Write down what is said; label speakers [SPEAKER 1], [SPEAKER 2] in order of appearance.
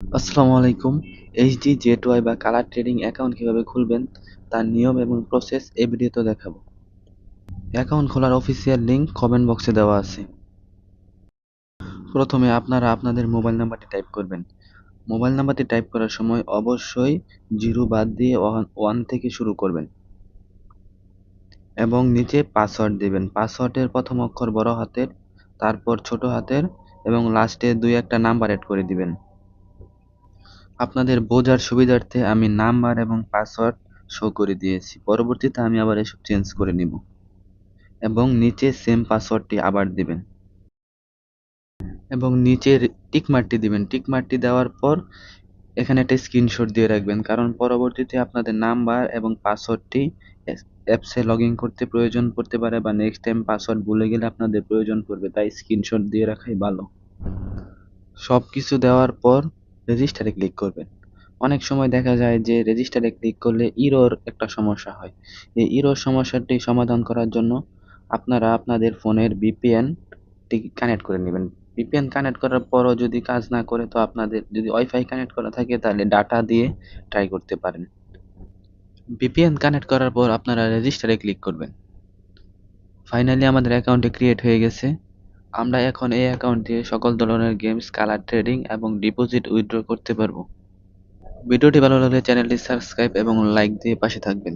[SPEAKER 1] আসসালামু আলাইকুম। HDZY বা কালার ট্রেডিং অ্যাকাউন্ট কিভাবে খুলবেন তার নিয়ম এবং প্রসেস এই ভিডিওতে দেখাবো। অ্যাকাউন্ট খোলার অফিসিয়াল লিংক কমেন্ট বক্সে দেওয়া আছে। প্রথমে আপনারা আপনাদের মোবাইল নাম্বারটি টাইপ করবেন। মোবাইল নাম্বারটি টাইপ করার সময় অবশ্যই 0 বাদ দিয়ে 1 থেকে শুরু করবেন এবং নিচে পাসওয়ার্ড দিবেন। পাসওয়ার্ডের প্রথম অক্ষর বড় হাতের, তারপর ছোট হাতের এবং লাস্টে 2-1টা নাম্বার এড করে দিবেন। আপনাদের বোঝার সুবিধার্থে আমি নাম্বার এবং পাসওয়ার্ড শো করে দিয়েছি। পরবর্তীতে আমি আবার এসব চেঞ্জ করে নিব এবং নিচে সেম পাসওয়ার্ডটি আবার দিবেন এবং নিচের টিকমার্কটি দিবেন। টিকমার্কটি দেওয়ার পর এখানে একটা স্ক্রিনশট দিয়ে রাখবেন, কারণ পরবর্তীতে আপনাদের নাম্বার এবং পাসওয়ার্ডটি অ্যাপসে লগ ইন করতে প্রয়োজন পড়তে পারে বা নেক্সট টাইম পাসওয়ার্ড ভুলে গেলে আপনাদের প্রয়োজন পড়বে, তাই স্ক্রিনশট দিয়ে রাখাই ভালো। সব কিছু দেওয়ার পর রেজিস্টারে ক্লিক করবেন। অনেক সময় দেখা যায় যে রেজিস্টারে ক্লিক করলে ইরর একটা সমস্যা হয়। এই ইরর সমস্যাটি সমাধান করার জন্য আপনারা আপনাদের ফোনের VPN-টি কানেক্ট করে নেবেন। VPN কানেক্ট করার পরও যদি কাজ না করে, তো আপনাদের যদি ওয়াইফাই কানেক্ট করা থাকে তাহলে ডাটা দিয়ে ট্রাই করতে পারেন। VPN কানেক্ট করার পর আপনারা রেজিস্টারে ক্লিক করবেন। ফাইনালি আমাদের অ্যাকাউন্টটি ক্রিয়েট হয়ে গেছে। আমরা এখন এই অ্যাকাউন্ট দিয়ে সকল ধরনের গেমস, কালার ট্রেডিং এবং ডিপোজিট উইথড্র করতে পারবো। ভিডিওটি ভালো লাগলে চ্যানেলটি সাবস্ক্রাইব এবং লাইক দিয়ে পাশে থাকবেন।